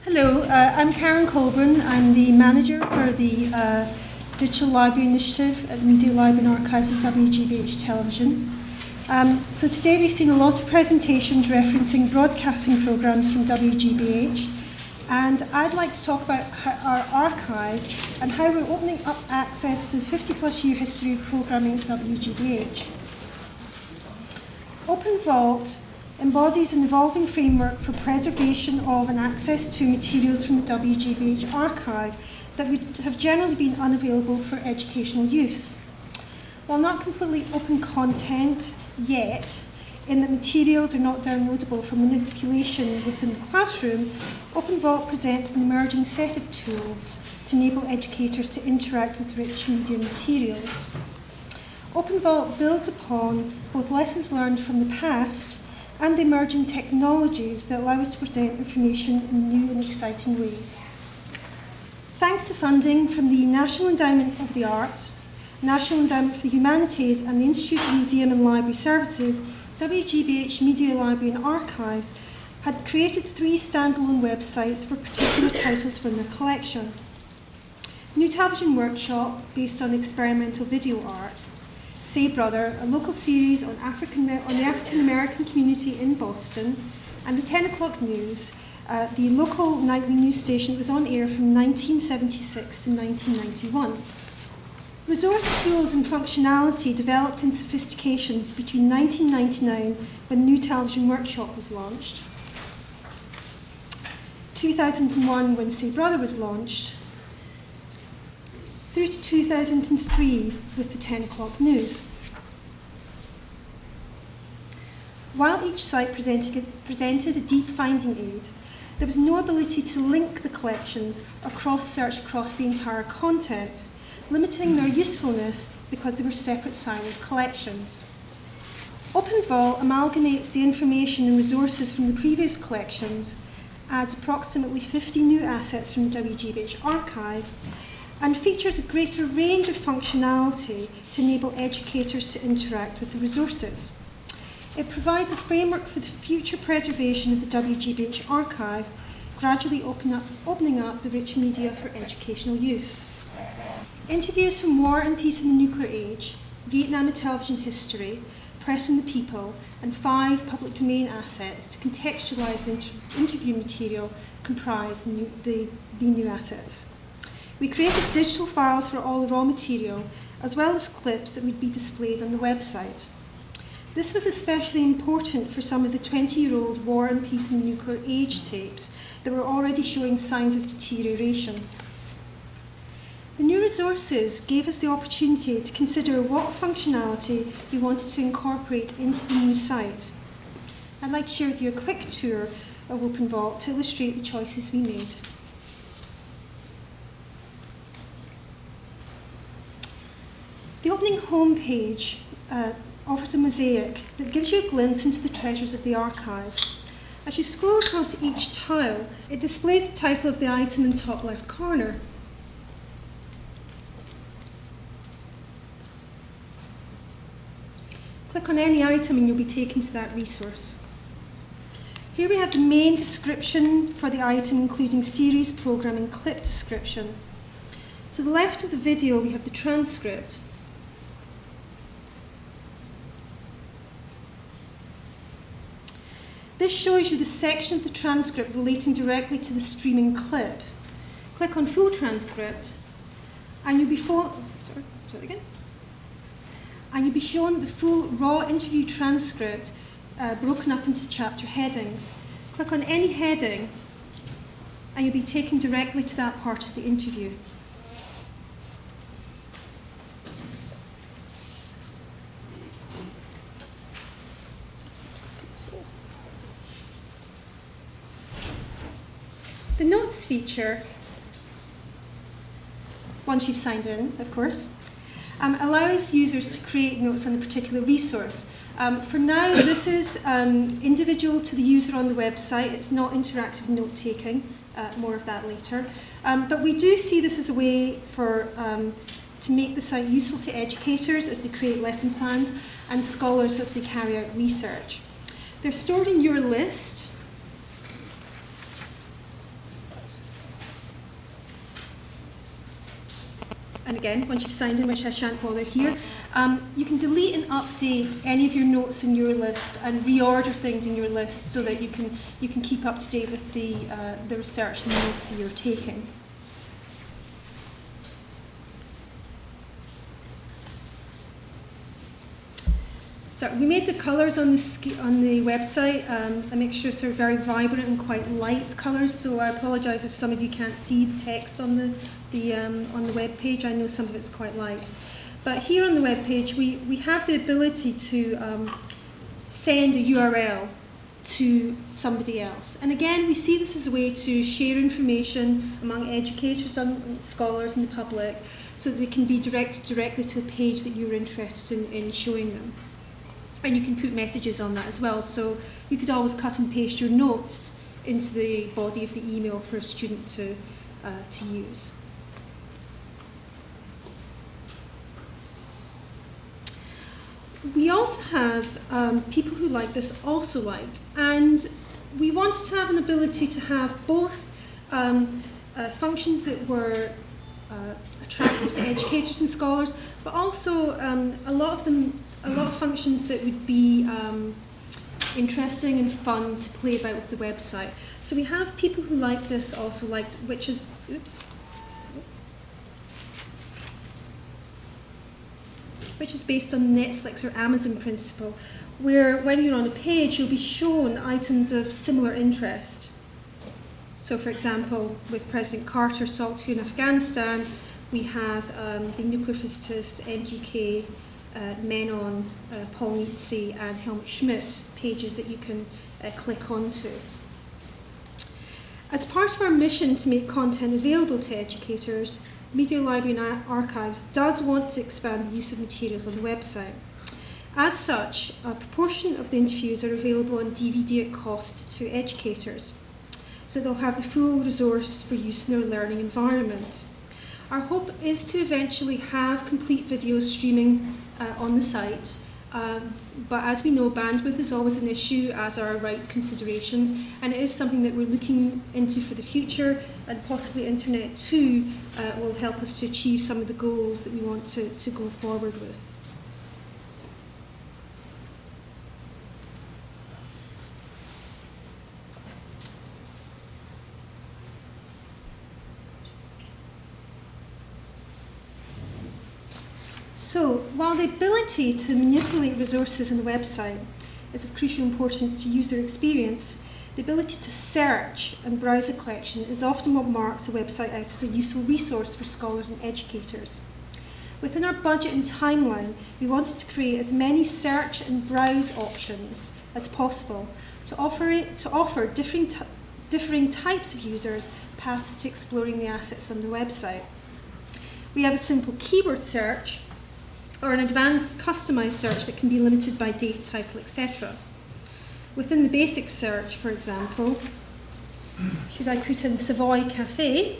Hello, I'm Karen Colbron. I'm the manager for the Digital Library Initiative at the Media Library and Archives at WGBH Television. So today we've seen a lot of presentations referencing broadcasting programmes from WGBH, and I'd like to talk about our archive and how we're opening up access to the 50-plus year history of programming at WGBH. Open Vault embodies an evolving framework for preservation of and access to materials from the WGBH archive that would have generally been unavailable for educational use. While not completely open content yet, in that materials are not downloadable for manipulation within the classroom, Open Vault presents an emerging set of tools to enable educators to interact with rich media materials. Open Vault builds upon both lessons learned from the past and the emerging technologies that allow us to present information in new and exciting ways. Thanks to funding from the National Endowment of the Arts, National Endowment for the Humanities and the Institute of Museum and Library Services, WGBH Media Library and Archives had created 3 standalone websites for particular titles from their collection. New Television Workshop, based on experimental video art, Say Brother, a local series on the African American community in Boston, and the 10 o'clock news, the local nightly news station that was on air from 1976 to 1991. Resource tools and functionality developed in sophistications between 1999, when New Television Workshop was launched, 2001, when Say Brother was launched, through to 2003 with the 10 o'clock news. While each site presented a deep finding aid, there was no ability to link the collections or cross-search across the entire content, limiting their usefulness because they were separate siloed collections. Open Vault amalgamates the information and resources from the previous collections, adds approximately 50 new assets from the WGBH archive, and features a greater range of functionality to enable educators to interact with the resources. It provides a framework for the future preservation of the WGBH archive, gradually opening up the rich media for educational use. Interviews from War and Peace in the Nuclear Age, Vietnam and Television History, Press and the People, and 5 public domain assets to contextualise the interview material comprise the new assets. We created digital files for all the raw material, as well as clips that would be displayed on the website. This was especially important for some of the 20-year-old War and Peace in the Nuclear Age tapes that were already showing signs of deterioration. The new resources gave us the opportunity to consider what functionality we wanted to incorporate into the new site. I'd like to share with you a quick tour of Open Vault to illustrate the choices we made. The opening homepage offers a mosaic that gives you a glimpse into the treasures of the archive. As you scroll across each tile, it displays the title of the item in the top left corner. Click on any item and you'll be taken to that resource. Here we have the main description for the item, including series, program, and clip description. To the left of the video, we have the transcript. This shows you the section of the transcript relating directly to the streaming clip. Click on Full Transcript, and you'll be shown the full raw interview transcript broken up into chapter headings. Click on any heading, and you'll be taken directly to that part of the interview. The Notes feature, once you've signed in, of course, allows users to create notes on a particular resource. For now, this is individual to the user on the website. It's not interactive note-taking, more of that later. But we do see this as a way to make the site useful to educators as they create lesson plans and scholars as they carry out research. They're stored in your list, and again, once you've signed in, which I shan't bother here, you can delete and update any of your notes in your list and reorder things in your list so that you can keep up to date with the research and the notes that you're taking. So we made the colours on the website a mixture of sort of very vibrant and quite light colours. So I apologise if some of you can't see the text on the web page. I know some of it's quite light, but here on the web page we have the ability to send a URL to somebody else. And again, we see this as a way to share information among educators and scholars and the public, so that they can be directed directly to the page that you're interested in showing them. And you can put messages on that as well. So you could always cut and paste your notes into the body of the email for a student to use. We also have people who like this also liked, and we wanted to have an ability to have both functions that were attractive to educators and scholars, but also a lot of functions that would be interesting and fun to play about with the website. So we have people who like this also liked, which is based on Netflix or Amazon principle, where when you're on a page, you'll be shown items of similar interest. So for example, with President Carter, SALT II in Afghanistan, we have the nuclear physicist, MGK, Menon, Paul Nietzsche and Helmut Schmidt pages that you can click onto. As part of our mission to make content available to educators, Media Library and Archives does want to expand the use of materials on the website. As such, a proportion of the interviews are available on DVD at cost to educators, so they'll have the full resource for use in their learning environment. Our hope is to eventually have complete video streaming on the site, but as we know, bandwidth is always an issue, as are rights considerations, and it is something that we're looking into for the future, and possibly Internet 2 will help us to achieve some of the goals that we want to go forward with. So, while the ability to manipulate resources on the website is of crucial importance to user experience, the ability to search and browse a collection is often what marks a website out as a useful resource for scholars and educators. Within our budget and timeline, we wanted to create as many search and browse options as possible to offer differing types of users paths to exploring the assets on the website. We have a simple keyword search, or an advanced customized search that can be limited by date, title, etc. Within the basic search, for example, should I put in Savoy Cafe,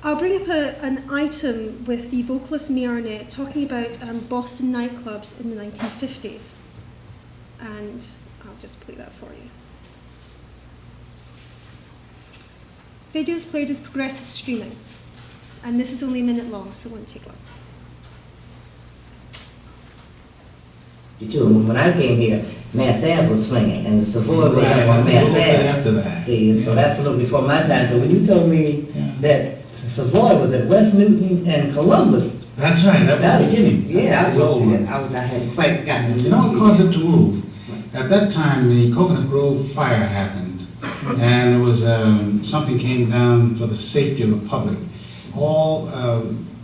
I'll bring up an item with the vocalist May Arnett talking about Boston nightclubs in the 1950s. And I'll just play that for you. Videos played as progressive streaming, and this is only a minute long, so it won't take long. When I came here, Mass Ave was swinging, and the Savoy was on Mass Ave. After that. See, so that's a little before my time. So when you told me that Savoy was at West Newton and Columbus. That's right, that was the beginning. Yeah, I hadn't quite gotten. You know what caused it to move? At that time, the Coconut Grove fire happened. And there was something came down for the safety of the public. All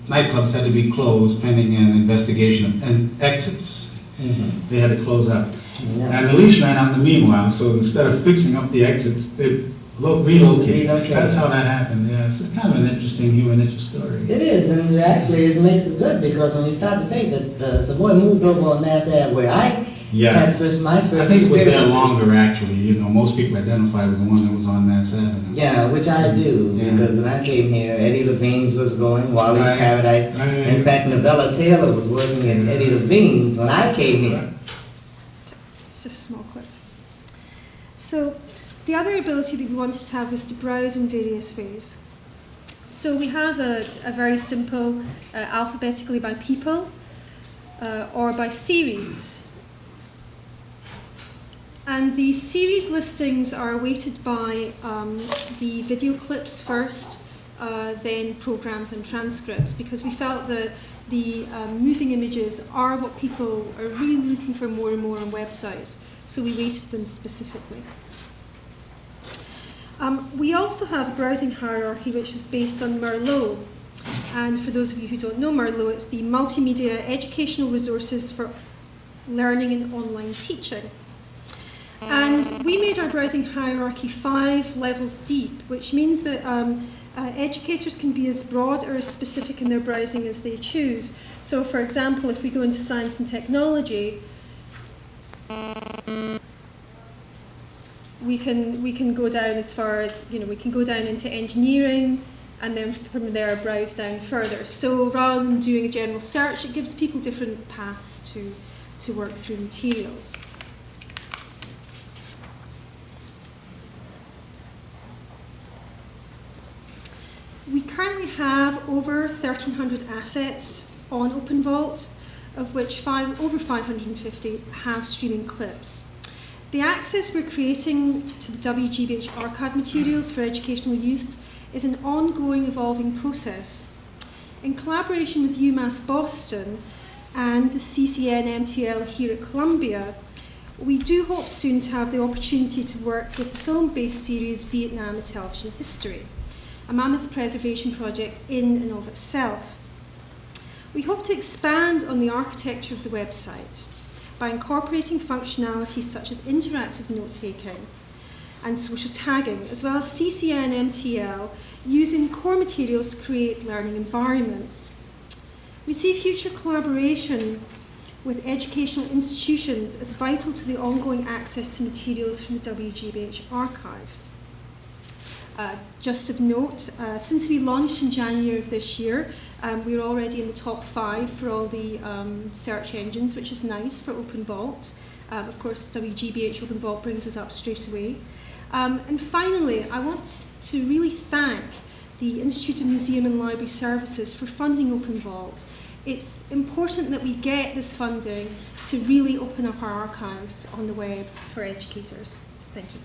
nightclubs had to be closed pending an investigation and exits. They had to close up. And the lease ran out in the meanwhile, so instead of fixing up the exits, they relocated. That's how that happened. Yeah, it's kind of an interesting human nature story. It is, and actually it makes it good, because when you start to think that Savoy moved over on Mass Ave where I had my first I think it was there longer, actually. You know, most people identify with the one that was on Mass Avenue. Yeah, which I do, because when I came here, Eddie Levine's was going, Wally's Paradise. In fact, Novella Taylor was working at Eddie Levine's when I came here. It's just a small clip. So, The other ability that we wanted to have was to browse in various ways. So we have a very simple alphabetically by people or by series. And these series listings are weighted by the video clips first, then programs and transcripts, because we felt that the moving images are what people are really looking for more and more on websites, so we weighted them specifically. We also have a browsing hierarchy which is based on Merlot. And for those of you who don't know Merlot, it's the Multimedia Educational Resources for Learning and Online Teaching. And we made our browsing hierarchy 5 levels deep, which means that educators can be as broad or as specific in their browsing as they choose. So for example, if we go into science and technology, we can go down as far as, we can go down into engineering, and then from there browse down further. So rather than doing a general search, it gives people different paths to work through materials. We currently have over 1,300 assets on OpenVault, of which over 550 have streaming clips. The access we're creating to the WGBH archive materials for educational use is an ongoing, evolving process. In collaboration with UMass Boston and the CCN-MTL here at Columbia, we do hope soon to have the opportunity to work with the film-based series Vietnam: A Television History, a mammoth preservation project in and of itself. We hope to expand on the architecture of the website by incorporating functionalities such as interactive note-taking and social tagging, as well as CCN-MTL using core materials to create learning environments. We see future collaboration with educational institutions as vital to the ongoing access to materials from the WGBH archive. Just of note, since we launched in January of this year, we're already in the top 5 for all the search engines, which is nice for OpenVault. Of course, WGBH OpenVault brings us up straight away. And finally, I want to really thank the Institute of Museum and Library Services for funding OpenVault. It's important that we get this funding to really open up our archives on the web for educators. So thank you.